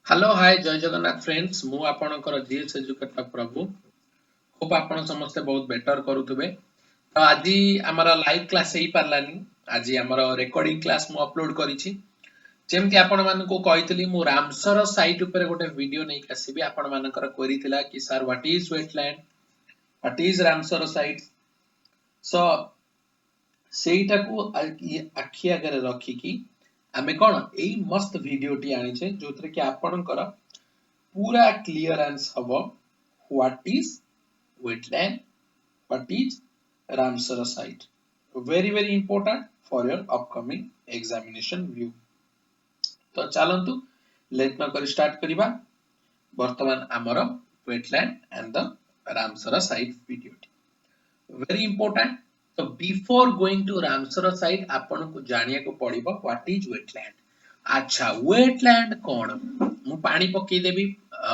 Hello hi जय Jagannath friends मु आपणकर जीएस एजुकेटर प्रभु होप आपण समस्ते बहुत बेटर करूथबे। तो आज आमर लाइव क्लास हेई पारलानी। आज आमर रिकॉर्डिंग क्लास मु अपलोड करिछि। जेमति आपण मानको कहितली मु रामसर साइट ऊपर गोटे वीडियो नै आसीबी। आपण मानकर क्वेरी थिला कि sir what is wetland, what is Ramsar site. So सेइटाकू आखि आगे रखिकी आमे कोन एई मस्त वीडियो टी आनिछे जोतरे कि आपणकर पूरा क्लियरेंस हबो what is wetland, what is Ramsar site. Very very important for your upcoming examination view. तो चलंतु लेट न करी स्टार्ट करिबा वर्तमान आमर wetland and the Ramsar site video. Very important. So before going to Ramsar site आपण को जानिया को पड़िबो what is wetland. अच्छा wetland कोन मु पानी पकई देबी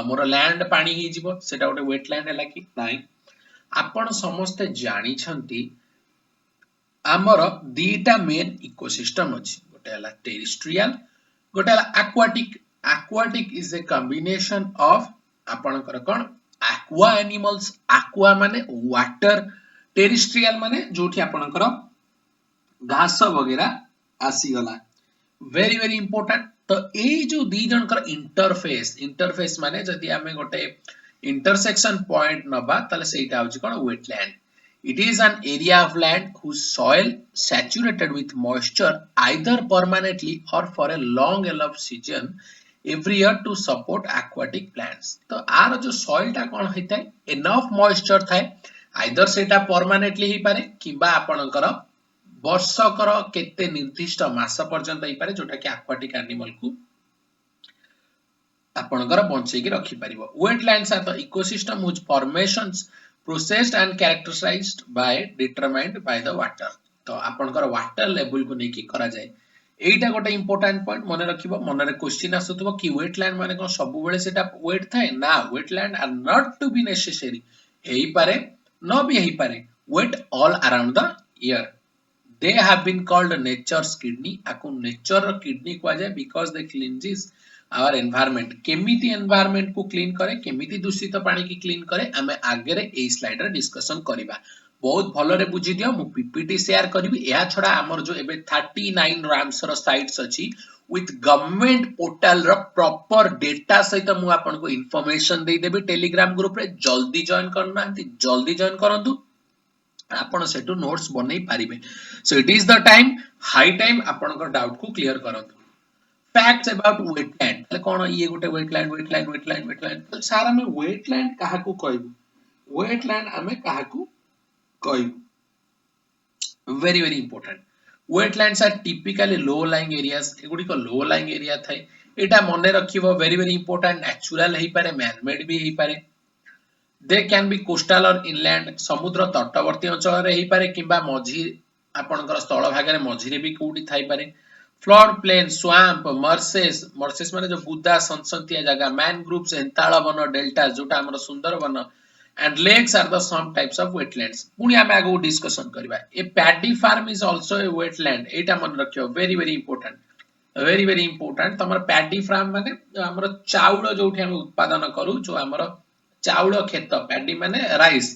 मोर लैंड पानी ही जीवो सेटा गोटे wetland हैला कि नाही। आपण समस्त जानी छंती आमर दीटा मेन इकोसिस्टम अछि गोटे हला टेरिस्ट्रियल गोटे हला aquatic. Aquatic is a combination of आपणकर कोन एक्वा एनिमल्स। एक्वा माने वाटर, टेरिस्ट्रियल माने जोठी आपणकर घास वगैरह आसी गला। Very very important. तो ए जो दी जनकर इंटरफेस, इंटरफेस माने जदी हमें गोटे intersection point नबा ताले सेटा होची कोन wetland. It is an area of land whose soil saturated with moisture either permanently or for a long enough season every year to support aquatic plants. तो आर जो soil टा कोन होइताय enough moisture थाय either सेटा permanently ही पारे किबा आपनकर वर्षकर केते निर्दिष्ट मास पर्यंत ही पारे जोटा कि aquatic animal को आपणकर बंचै के रखि परिबो। Wetlands are the ecosystem whose formations processed and characterized by determined by the water. तो आपणकर वाटर लेवल को नेकी करा जाय। एइटा गोटे इंपोर्टेंट पॉइंट मने रखिबो। मनरे क्वेश्चन आसुतबो कि वेटलैंड माने कोन सब बेले सेटा वेट थाए ना। Wetland are not to be necessary. हेई पारे न भी हेई पारे wet all around the year. They have been called nature's kidney. आकु नेचर किडनी कहवा जाय because they cleanses our environment. केमिति environment को क्लीन करे, केमिति दूषित पानी की क्लीन करे आमे आगे रे एई स्लाइड रे डिस्कशन करिबा। बहुत भलो रे बुझि दियो। मु पीपीटी शेयर करबी। एहा छडा हमर जो एबे 39 रामसर साइट्स अछि with गवर्नमेंट पोर्टल रो प्रॉपर डेटा सहित मु आपन को इंफॉर्मेशन दे देबी टेलीग्राम ग्रुप रे। जल्दी जॉइन करना, जल्दी जॉइन करंतु आपण सेटू नोट्स बनै पारिबे। So it is the time, high time आपनकर डाउट को क्लियर करंतु। फैक्ट्स अबाउट वेटलैंड तले कोन ये गोटे वेटलैंड वेटलैंड वेटलैंड वेटलैंड तो सारा में वेटलैंड काहा को कहबो। वेटलैंड हमें काहा को कहबो। Very very important. Wetlands are typically low lying areas. एगुडी को लो लाइंग एरिया थाए। एटा मने रखिबो वेरी वेरी इंपोर्टेंट। नेचुरल हेई पारे, मैन मेड भी हेई पारे। They can be coastal or inland. समुद्र तटवर्ती अंचल रे हेई पारे किबा मझी आपनकर स्थल भाग रे मझी रे भी कोउडी थाई पारे। Flood plain, swamp, Merces, Merces माने जो बुदा सनसंतिया जगह, मैनग्रोव्स, हेंताळ वन, डेल्टा जोटा हमर सुंदर one and lakes are the some types of wetlands. पुनी आमे आगो डिस्कशन करबा। A paddy farm is also a wetland. एटा मन रखियो very very important. Very very important. तमर पैडी फार्म माने हमर चाउल जोठी हम उत्पादन करू जो हमर चाउल खेत पैडी माने राइस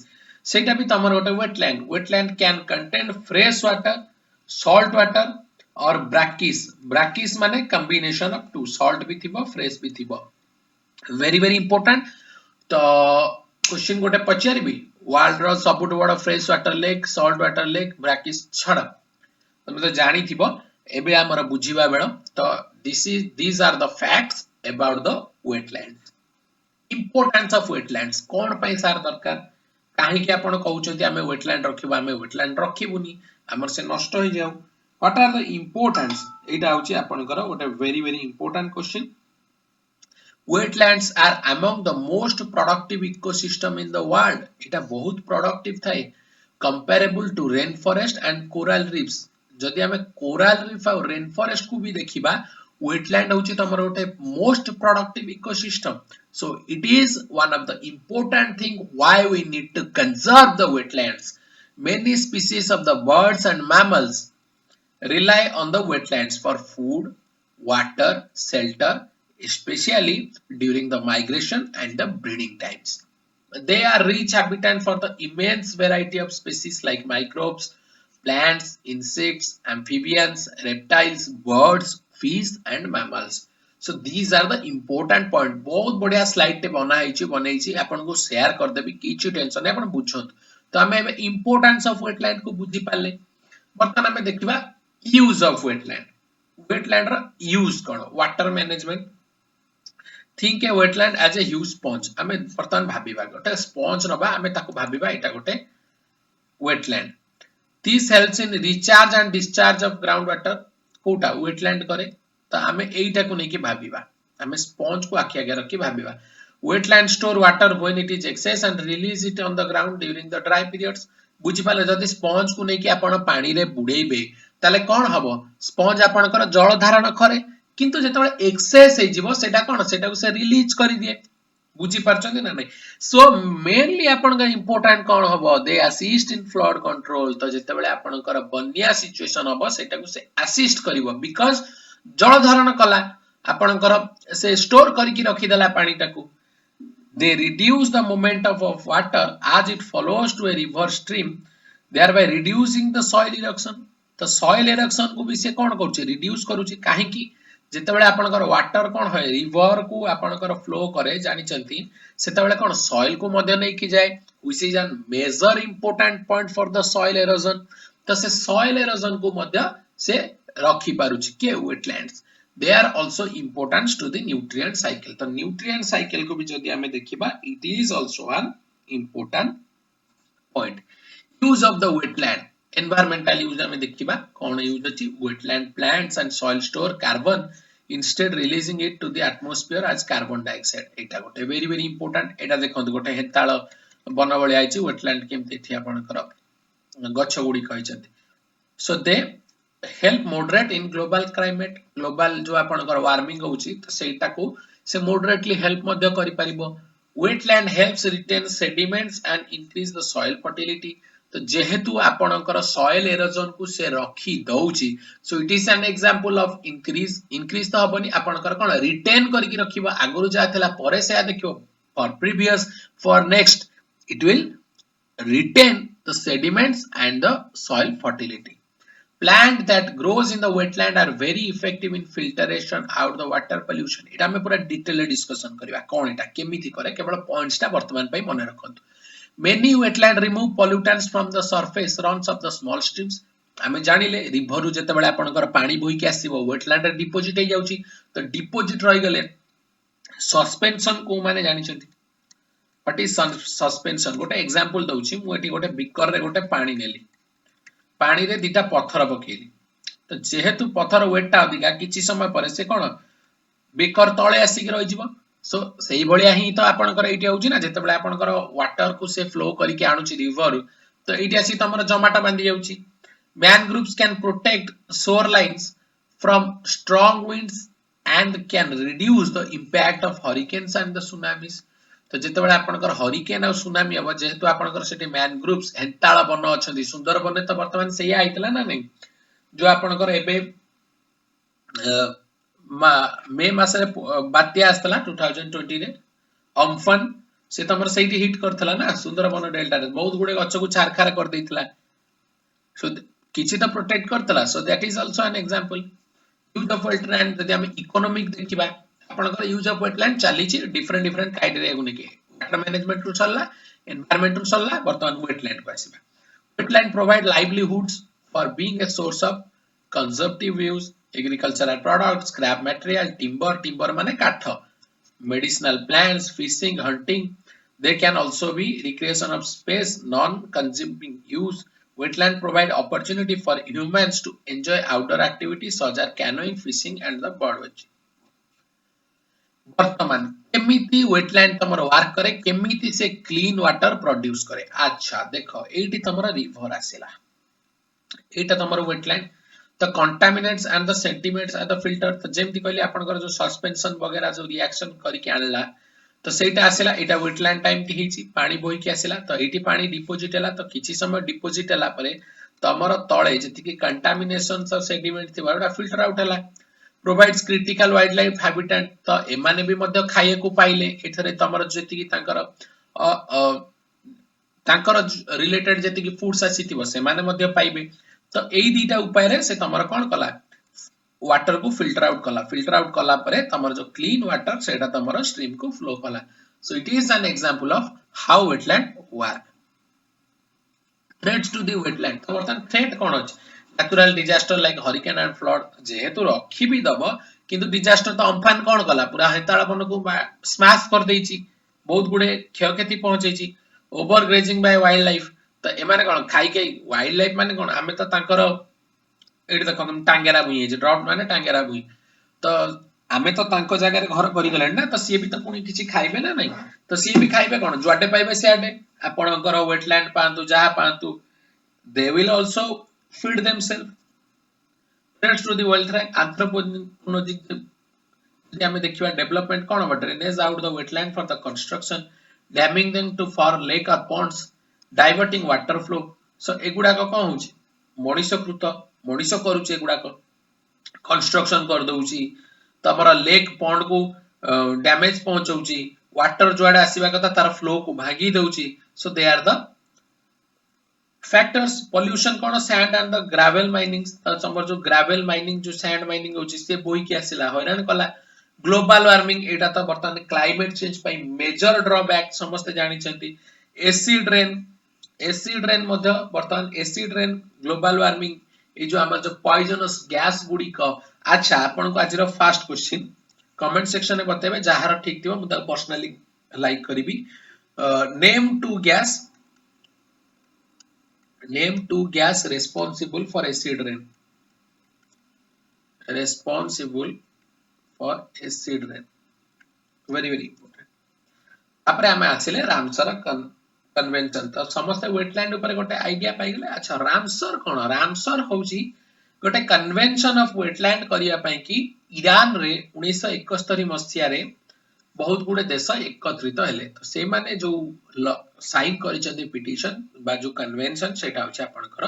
सेटा भी तमर गोटे wetland. Wetland can contain fresh water, salt water और ब्रैकिस। ब्रैकिस माने कॉम्बिनेशन ऑफ टू, सॉल्ट भी थिबो फ्रेश भी थिबो। Very very important. तो क्वेश्चन गोटे पचारिबी वर्ल्ड रो सबुट बड़ fresh water lake, salt water lake brackish छड़ तमे तो जानि थिबो। एबे हमर बुझिबा बेल तो these are the facts about the wetlands. Importance of wetlands कोन पई सार दरकार काहे कि आपण कहउछथि हमें वेटलैंड रखिबा, हमें वेटलैंड रखिबुनी हमर से नष्ट होई जाऊ। व्हाट आर द इंपोर्टेंस एटा होची आपनकर गोटे very very important question. Wetlands are among the most productive ecosystem in the world. एटा बहुत प्रोडक्टिव थाए comparable to rainforest and coral reefs. जदि हमें कोरल रीफ और रेन फॉरेस्ट को भी देखिबा wetland होची तमरो गोटे most productive ecosystem. So it is one of the important thing why we need to conserve the wetlands. Many species of the birds and mammals rely on the wetlands for food, water, shelter, especially during the migration and the breeding times. They are rich habitat for the immense variety of species like microbes, plants, insects, amphibians, reptiles, birds, fish and mammals. So these are the important point. बहुत बढ़िया slide टे बनाई आपन को share कर देबी किछु tension नै आपन बुझछत. तो हमें एबे इंपोर्टेंस ऑफ वेटलैंड को बुझी पाले. बर्तमान हमें देखिबा यूज ऑफ वेटलैंड. वेटलैंड रा यूज कोन? Water management. Think a wetland as a huge sponge. हमें बर्तमान भाबीबा गोटे स्पंज नबा हमें ताको भाबीबा एटा गोटे wetland. This helps in recharge and discharge of ground water. कोटा वेटलैंड करे तो हमें एटा को नेकी भाबीबा. हमें स्पंज को आखि आगे रखी भाबीबा. Wetland store water when it is excess and release it on the ground during the dry periods. बुझी पाले जदी स्पंज को नेकी आपण पानी रे बुडेइबे ताले कोन हबो? स्पंज आपणकर जल धारण करे किंतु जेतबे एक्सेस हे जीवो सेटा कोन? सेटा को से रिलीज करि दिए. बुझी परछन ना नै? सो मेनली आपणका इंपोर्टेंट कोन हबो? दे असिस्ट इन फ्लड कंट्रोल. तो जेतबे आपणकर बन्या सिचुएशन हबो सेटा को से असिस्ट करिवो बिकॉज़ जल धारण कला आपणकर से स्टोर करिकि रखि देला पानी टाकू. They reduce the momentum of water as it follows to a river stream, thereby reducing the soil erosion. तो soil erosion को भी से कौन करूची? Reduce करूची. काहे कि जेतेबेले आपनकर water कौन होय river को आपनकर flow करे जानि चंती सेतेबेले कौन soil को मध्य नै कि जाय, which is a major important point for the soil erosion. तो से soil erosion को मध्य से रखी पारुची के wetlands. They are also important to the nutrient cycle. तो nutrient cycle को भी जदि हमें देखिबा it is also an important point. Use of the wetland. Environmental use हमें देखिबा कोन यूज अछि? Wetland plants and soil store carbon instead releasing it to the atmosphere as carbon dioxide. एटा गोटे very important. एटा देखंतु गोटे हेताळ बनबळी आइछि wetland केमति थि आपनकर गछ गुडी कहिसथि. So they help moderate in global climate. Global जो आपनकर वार्मिंग होउची तो सेटा को से moderately help मध्य करि परिबो. Wetland helps retain sediments and increase the soil fertility. तो जेहेतु आपनकर soil erosion को से रखी दउची, so it is an example of increase तो हबनी आपनकर कोन retain करिकि रखिबो. आगरु जा थला परे से देखियो for previous for next it will retain the sediments and the soil fertility. Plant that grows in the wetland are very effective in filtration out the water pollution. इटा में पूरा डिटेल डिस्कशन करबा कोन एटा केमिति करे केवल पॉइंट्स ता वर्तमान पई मने रखंतु. Many wetland remove pollutants from the surface runs of the small streams. हमें जानिले रिवर रु जते बेले आपनकर पानी बोही के आसीबो wetland रे डिपोजिट हे जाउची तो डिपोजिट रहि गेले सस्पेंशन को माने जानि छथि. What is suspension? गोटे एग्जांपल दउची मु एटी गोटे बिकर रे गोटे पानी नेली पानी रे दिटा पत्थर पकेली तो जेहेतु पत्थर वेटटा अधिका किछि समय परे से कोन बेकर तळे आसी के रहि जिवो. सो सेही भलिया ही तो आपनकर एटी होउची ना जेतेबेले आपनकर वाटर को से फ्लो करि के आणुची रिवर तो एटी आसी तमर जमाटा बांधी जाउची. Mangroves can protect shorelines from strong winds and can reduce the impact of hurricanes and the tsunamis. तो जेतेबेले आपनकर हरिकेन आ सुनामी अब जेहेतु आपनकर सेठी मैनग्रोव्स हेंताळ बन अछंती सुंदर बने तो वर्तमान सेया आइतला ना नै जो आपनकर एबे मे मासरे बात्या आस्तला 2020 रे अम्फन से तमर सेठी हिट करथला ना सुंदरबन डेल्टा रे बहुत गुडे गछ को छारखार कर देइतला. सो किछि तो प्रोटेक्ट करथला. So that is also an example. Use of wetland जदि हम इकोनॉमिक देखिबा आपनकर यूज ऑफ वेटलैंड चाली छि डिफरेंट क्राइटेरिया गुने के वाटर मैनेजमेंट रु चलला एनवायरनमेंट रु चलला वर्तमान वेटलैंड को आसीबा. Wetland provide livelihoods for being a source of conservative use agricultural products scrap material timber माने काठ medicinal plants fishing hunting. They can also be recreation of space non consuming use. Wetland provide opportunity for humans to enjoy outdoor activities such as canoeing fishing and the bird watching. वर्तमान केमिति wetland तमर work करे केमिति से clean water produce करे. अच्छा देखो एठी तमर रिवर आसीला एटा तमर वेटलैंड तो contaminants and the sediments are the filter. तो जेमति कहली आपनकर जो सस्पेंशन वगैरह जो रिएक्शन करी के आनला तो सेटा आसीला एटा वेटलैंड टाइम टी हिची पानी बोही के आसीला तो एठी पानी डिपोजिट हला तो किछि समय डिपोजिट हला परे तमर तळे जति कि कंटामिनेशन और सेडिमेंट थिबा ओटा फिल्टर आउट हला provides critical wild life habitat तो एमाने भी मध्य खाए को पाइले एथरे तमर जति तांकर तांकर रिलेटेड जति फूड्स आसीथिबो से माने मध्य पाइबे तो एई दीटा उपाय रे से तमर कोन कला वाटर को फिल्टर आउट कला परे तमर जो क्लीन वाटर सेटा तमर स्ट्रीम को फ्लो कला so it is an example of how wetland work threats to the wetland तो बर्तन थ्रेट कोन अछि natural disaster like hurricane and flood जेहेतु रखी भी दबो किंतु डिजास्टर तो अम्फान कोन कला पूरा हेताळ बन को स्मैश कर देछि बहुत गुडे क्षयक्षति पहुंचेछि over grazing by wildlife तो एमाने कोन खाई के वाइल्ड लाइफ माने कोन आमे तो तांकर एठी देखो टांगेरा भुई ड्रॉट माने टांगेरा भुई तो आमे तो तांको जगह रे घर करि गले ना तो सी भी तो पुनी किछि खाइबे ना नहीं तो सी भी खाइबे कोन जुआडे पाइबे सियाडे आपणकर वेटलैंड पांतु जहा पांतु they will also feed themselves threats to the world threat anthropogenic যদি আমি দেখিবা ডেভেলপমেন্ট কোন হবো drainage out the wetland for the construction damming them to for lake or ponds diverting water flow so एगुडा को कोन होची मणिष करूची एगुडा को कंस्ट्रक्शन कर दउची तमरा लेक पॉन्ड को डैमेज पहुंचौची वाटर जुआडे आसीबा कथा तार फ्लो को भागी दउची so they are the factors pollution कोन sand and the gravel mining समर जो ग्रेवल माइनिंग जो सैंड माइनिंग होची से बोई के आसिला हैरान कला ग्लोबल वार्मिंग एटा तो बर्तमान क्लाइमेट चेंज पई मेजर ड्रॉबैक समस्त जानि छथि एसिड रेन मध्य बर्तमान एसिड रेन ग्लोबल वार्मिंग ए जो हमर जो पॉइजनस गैस गुडी को अच्छा आपन को आजिरो फास्ट क्वेश्चन कमेंट सेक्शन में बताबे जहार ठीक थिबो मुदा पर्सनली लाइक करिबी name two gas responsible for acid rain very important आपरे हमें आछले रामसर कन्वेंशन तो समस्त वेटलैंड ऊपर गोटे आईडिया पाई गेले अच्छा रामसर कोन रामसर होची गोटे कन्वेंशन ऑफ वेटलैंड करिया पई कि ईरान रे 1971 मसिया रे बहुत गुडे देश एकत्रित हेले तो से माने जो साइन करिसथि पिटिशन बा जो कन्वेंशन सेटा होची आपनकर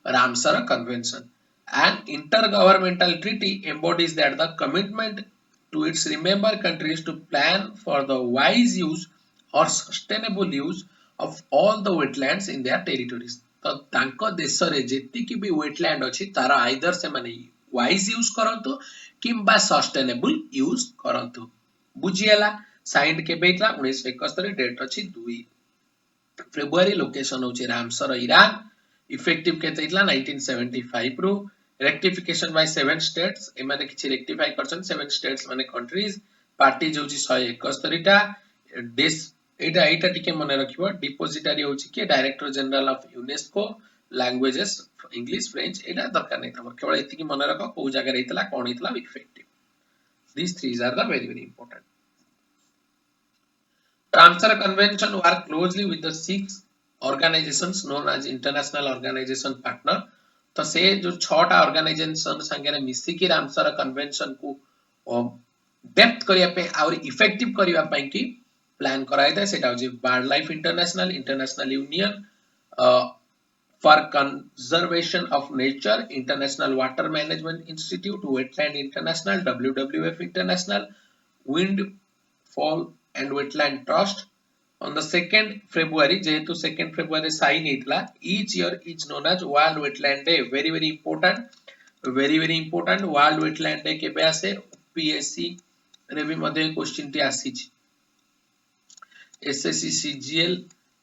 Ramsar convention and inter governmental treaty embodies that the commitment to its member countries to plan for the wise use or sustainable use of all the wetlands in their territories तो तांको देश रे जेति कि भी वेटलैंड अछि तारा either से माने वाइज यूज करंतु किंबा सस्टेनेबल यूज करंतु बुझियला साइंड के बेतला 1971 डेट अछि 2 फेब्रुआरी लोकेशन होछि रामसर ईरान इफेक्टिव केते इतला 1975 रो रेक्टिफिकेशन बाय 7 स्टेट्स एमाने किछि रेक्टिफाई करछन 7 स्टेट्स माने कंट्रीज पार्टी जोछि 171 टा देश एटा टिके मने रखिबो डिपोजिटरी होछि के director general of UNESCO languages English French एटा दरकार नै तमर केवल एति कि मने रखो को जगह रहितला कोन हितला effective these three are the very important Ramsar convention work closely with the 6 organizations known as international organization partner तो से जो 6टा ऑर्गेनाइजेशन संगे मिसी की रामसर कन्वेंशन को डेप्थ करिया पे और इफेक्टिव करिया पे की प्लान कराय दे सेटा होची wildlife international union for conservation of nature international water management institute wetland international WWF international wildfowl and wetland trust on the 2nd February जेहेतु 2nd February साइन हेतला each year is known as world wetland day very very important world wetland day केबे आसे PSC रे भी मध्ये question T आसी छि SSC CGL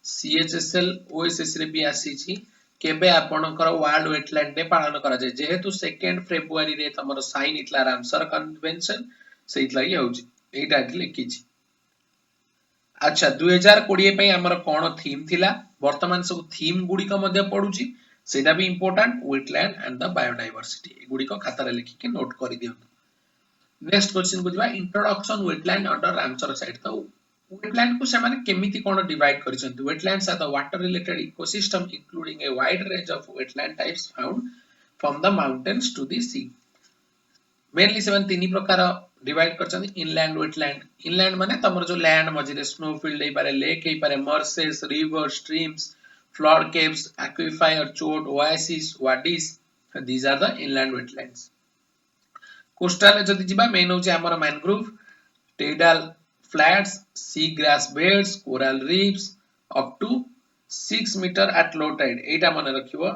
CHSL OSS रे भी आसी छि केबे आपनकर वर्ल्ड वेटलैंड डे पालन करा जाय जेहेतु 2nd February रे तमरो साइन हेतला रामसर कन्वेंशन सेइतला ही होछि एटा लिखि छि अच्छा 2020 पे हमर कोन थीम थिला वर्तमान सब थीम गुडी को मध्ये पडुची सेटा भी important wetland and the biodiversity गुडी को खाता रे लिखि के नोट करि दियौ नेक्स्ट क्वेश्चन बुझबा introduction wetland under Ramsar site तो वेटलैंड को से माने केमिति कोन डिवाइड करिसंती wetlands are the water related ecosystem including a wide range of wetland types found from the mountains to the sea mainly seven तीन प्रकार डिवाइड करछन इनलैंड माने तमर जो लैंड मझिरे स्नो फील्ड हे पारे लेक हे पारे marshes river streams flood caves aquifer चोट oasis wadis these are the inland wetlands coastal जदि जिबा मेन होची हमर mangrove tidal flats sea grass beds coral reefs up to 6 meter at low tide एटा मन रखिबो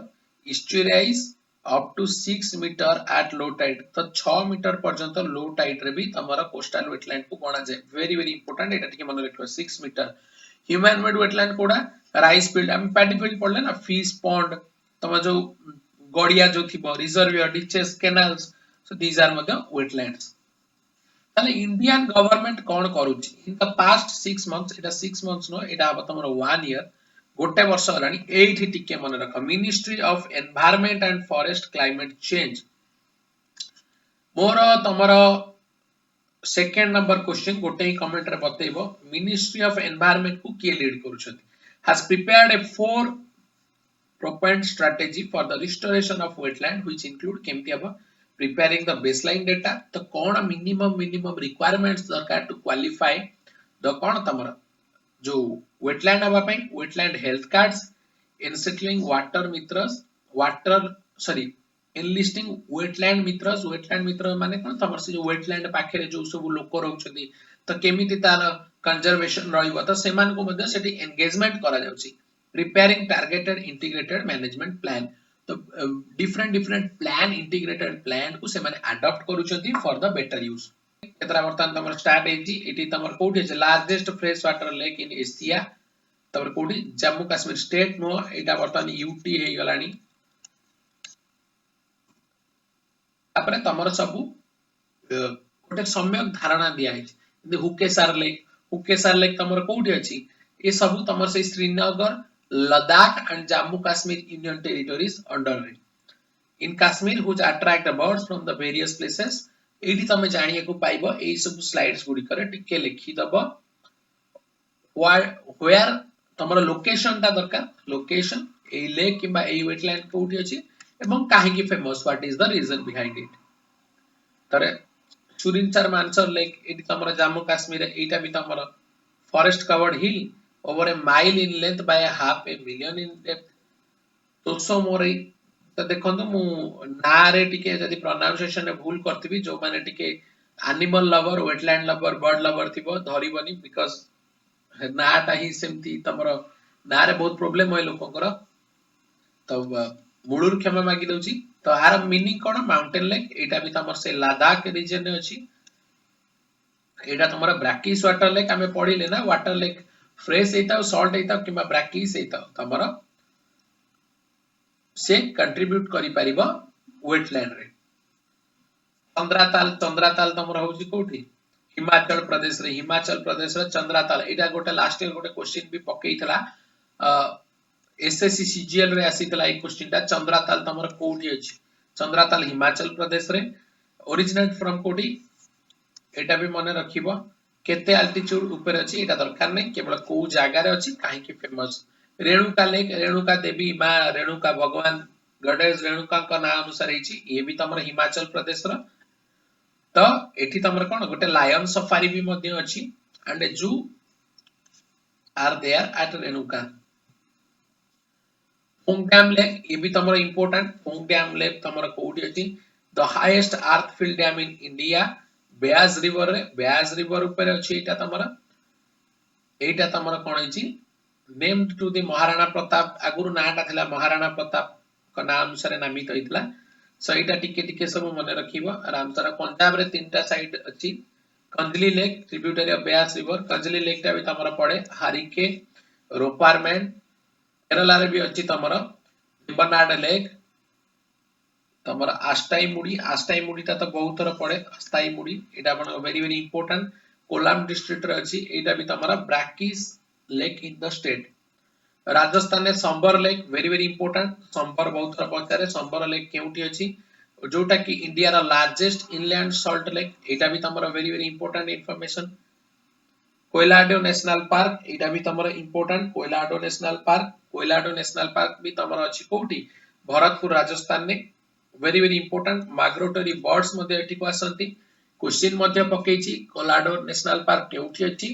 estuaries up to 6 meter at low tide तो 6 metre पर्यंत low tide रे भी तमरा coastal wetland को गणा जाय वेरी वेरी इंपोर्टेंट एटा टिके मन रखिबो 6 मीटर ह्यूमन मेड वेटलैंड कोडा राइस फील्ड हम पैडी फील्ड पढ़ले ना फिश पॉन्ड तम जो गड़िया जो थिबो reservoir ditches canals so these are मध्य वेटलैंड्स ताले इंडियन गवर्नमेंट कोन करूची in the past 6 months Etah 6 months no एटा अब तमरो 1 ईयर गोटे वर्ष हलानी एठी टिके मन रख ministry of environment and forest climate change मोर तमरो सेकंड नंबर क्वेश्चन गोटे ही कमेंट रे बतेइबो मिनिस्ट्री ऑफ एनवायरनमेंट को के लीड करूछथि has prepared a 4 proposed strategy for the restoration of wetland which include केमति अब preparing the baseline data तो कौन minimum requirements दरकार to qualify the कौन तमरा जो wetland हवा पई wetland health cards enlisting wetland मित्र माने कोन तमर से जो wetland पाखे जो सब लोक रहउछथि तो केमिति तार कंजर्वेशन रहइबो तो सेमान को मध्ये सेठी एंगेजमेंट करा जाउची preparing targeted integrated management plan तो different plan integrated plan को से माने adopt करूछथि for the better use केतरा वर्तमान तमर स्टार्ट हेची एटी तमर कोठी छै largest fresh water lake in Asia तमर कोठी जम्मू कश्मीर स्टेट नो एटा वर्तमान यूटी हे गलानी आपरे तमर सब कोटे सम्यक धारणा दिया है हुकेसार लेक तमर कोठी अछि ए सब तमर से Srinagar Ladakh and Jammu Kashmir Union territories under it. In Kashmir, which attract birds from the various places, एठी तमे जानिए को पाइबो एई सब स्लाइड्स गुडी करे टिके लिखि दबो where तमर लोकेशन ता दरकार लोकेशन एई लेक किबा एई वेटलैंड कोठी अछि एवं काहे की famous what is the reason behind it तरे सुरिनचर मानसर लेक एठी तमर जम्मू कश्मीर एटा भी तमर forest covered hill over a mile in length by a half a million in depth तो सो मोरे तो देखंतु मु नारे टिके जदी प्रोनाउंसिएशन रे भूल करथिबी जो माने टिके animal lover wetland lover bird lover थिबो धरिबनी बिकॉज़ नाटा ही सेमती तमरो नारे बहुत प्रॉब्लम होय लोककर तो मुळुर क्षमा मागी दउची तो आर मीनिंग कोन माउंटेन लेक एटा भी तमर से लद्दाख रीजन रे अछि एटा तमरो ब्रैकिश वाटर लेक हमें पढिले ना वाटर लेक फ्रेश एता सॉल्ट एता किबा ब्रैकिश एता तमरो से कंट्रीब्यूट करि परिबो वेटलैंड रे चंद्राताल तमरो होची कोठी हिमाचल प्रदेश रे चंद्राताल एटा गोटे लास्ट ईयर गोटे क्वेश्चन भी पकेइतला एसएससी सीजीएल रे आसीतला एक क्वेश्चन ता चंद्राताल तमरो कोठी अछि चंद्राताल हिमाचल प्रदेश रे ओरिजिनेट फ्रॉम कोठी एटा भी मने रखिबो केते अल्टीट्यूड ऊपर अछि एटा दरकार नै केवल को जागा रे अछि काहे की फेमस रेणुका लेक रेणुका देवी मां रेणुका भगवान गॉडेस रेणुका का नाम अनुसार हिची ये भी तमर हिमाचल प्रदेश रो तो एठी तमर कोन गोटे लायन सफारी भी मध्ये अछि and you are there at Renuka Pong dam lake ये भी तमर इंपोर्टेंट फोंग डैम लेक तमर कोठी अछि the highest earth fill dam in India Beas river ऊपर अछि एटा तमर कोन अछि named to the Maharana Pratap आगुरु नाटा थिला महाराणा प्रताप का नाम अनुसार नामित होइतला सो एटा टिके सब मने रखिबो आराम सारा पंजाब रे तीनटा साइड अछि Kanjli lake tributary of Beas river Kanjli lake टा भी तमर पड़े हारिके रोपारमैन केरला रे भी अछि तमर वेम्बनाड लेक तमर आस्टाई मुडी ता तो बहुत थर पड़े आस्टाई मुडी एटा one very very important Kollam district रे अछि एटा भी तमर brackish lake in the state Rajasthan ने Sambhar lake very very important Sambhar बहुत थर पचारे संबर लेक केउटी अछि जोटा कि इंडिया रा लार्जेस्ट इनलैंड सॉल्ट लेक एटा भी तमर very very important information Keoladeo national park एटा भी तमर इंपोर्टेंट कोइलाडो नेशनल पार्क भी तमर अछि कोउटी भरतपुर राजस्थान ने very very important migratory birds मध्ये एठी को आसंती क्वेश्चन मध्ये पकेछि कोलाडो नेशनल पार्क केउठी अछि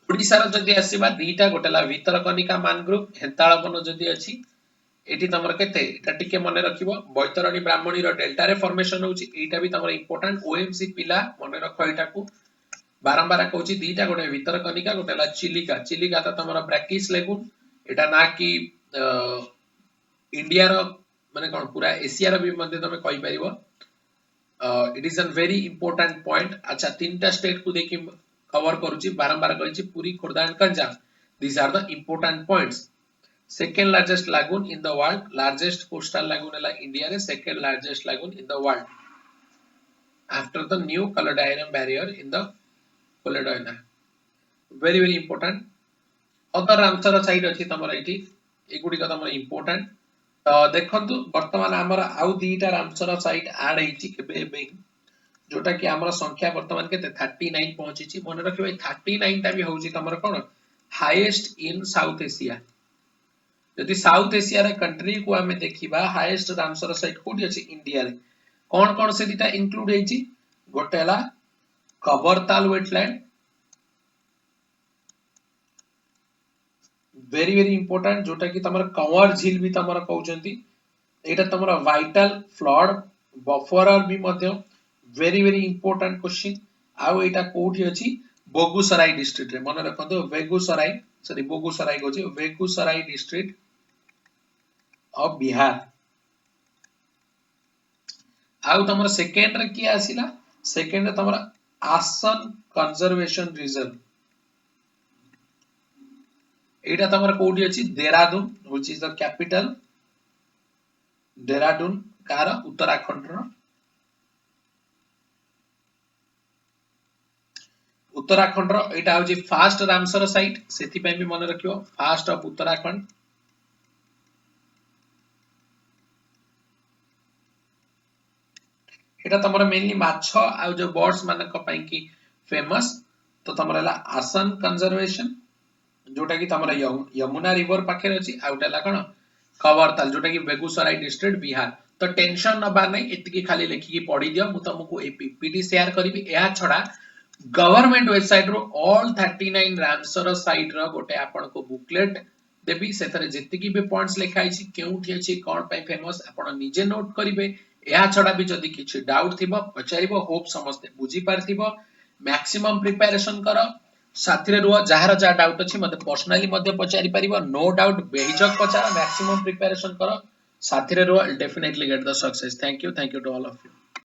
ओडिसा रो जदी आसीबा दीटा गोटेला भितरकनिका मैनग्रोव हेताळबन जदी अछि एटी तमर केते एटा टिके मने रखिबो बैतरणी ब्राह्मणी रो डेल्टा रे फॉर्मेशन होउची एटा भी तमर इंपोर्टेंट ओएमसी पिला मने रखो एटा को बारंबार कहूची दीटा गोटे भीतर कनिका गोटे ला चिलिका चिलिका तो तमर ब्रैकिस लेगुन एटा ना कि इंडिया रो माने कोन पूरा एशिया रो भी मध्ये तमे कहि परिबो it is a very important point अच्छा तीनटा स्टेट को देखि कवर करूची बारंबार कहिची Puri Khordha and Ganjam these are the important points second largest lagoon in the world largest coastal lagoon है इंडिया रे second largest lagoon in the world after the new Caledonian barrier in the Caledonia very very important other ramsar site अछि तमरा इठी एगुडी का तमरा important देखंतु वर्तमान हमर आउ दीटा Ramsar site add हेची केबे बे जोटा कि हमर संख्या वर्तमान केते 39 पहुंची छि मन रखिबे 39 टा भी होउची तमर कोन हाईएस्ट इन साउथ एशिया यदि साउथ एशिया रे कंट्री को हमें देखिबा हाईएस्ट रामसर साइट कोठी अछि इंडिया रे कोन कोन से दीटा इंक्लूड हेची गोटेला Kabartal wetland very very important जोटा कि तमर कंवर झील भी तमर कहउचंती एटा तमर वाइटल फ्लड बफरर भी मध्य वेरी वेरी इंपोर्टेंट क्वेश्चन आउ एटा कोठी अछि बेगूसराय डिस्ट्रिक्ट रे मन रखंतो बेगूसराय सॉरी बेगूसराय कोछि बेगूसराय डिस्ट्रिक्ट ऑफ बिहार आउ तमर सेकेंड रे की आसीला सेकेंड रे तमर आसन कंजर्वेशन रिजर्व एटा तमर कोठी अछि Dehradun which is the capital Dehradun कार उत्तराखंड रो एटा होची फास्ट रामसर साइट सेति पे भी मन रखियो फास्ट ऑफ उत्तराखंड एटा तमर मेनली माछो आ जो बर्ड्स मानक पई की फेमस तो तमर हला आसन कंजर्वेशन जोटा कि तमरा यमुना रिवर पाखे अछि आउटाला कोन कवरताल जोटा कि बेगूसराय डिस्ट्रिक्ट बिहार तो टेंशन नबा नै एतिकी खाली लेखि की पढी दियो मु तुमको ए पीपीटी शेयर करबी एहा छडा गवर्नमेंट वेबसाइट रो ऑल 39 रामसर साइट रो गोटे आपन को बुकलेट देबी सेतरे जेतिकी भी पॉइंट्स लिखाई छी केउठी अछि कोन पय फेमस आपन निजे नोट करिवे एहा छडा भी जदी किछि डाउट थिबो पचारिबो होप समझते बुझी पारथिबो मैक्सिमम प्रिपरेशन करो साथी रे रुआ जहार जा डाउट अछि मते पर्सनली मध्ये पचारि परिबो नो डाउट बेहिचक पचार मैक्सिमम प्रिपरेशन करो साथी रे रुआ definitely get the success thank you to all of you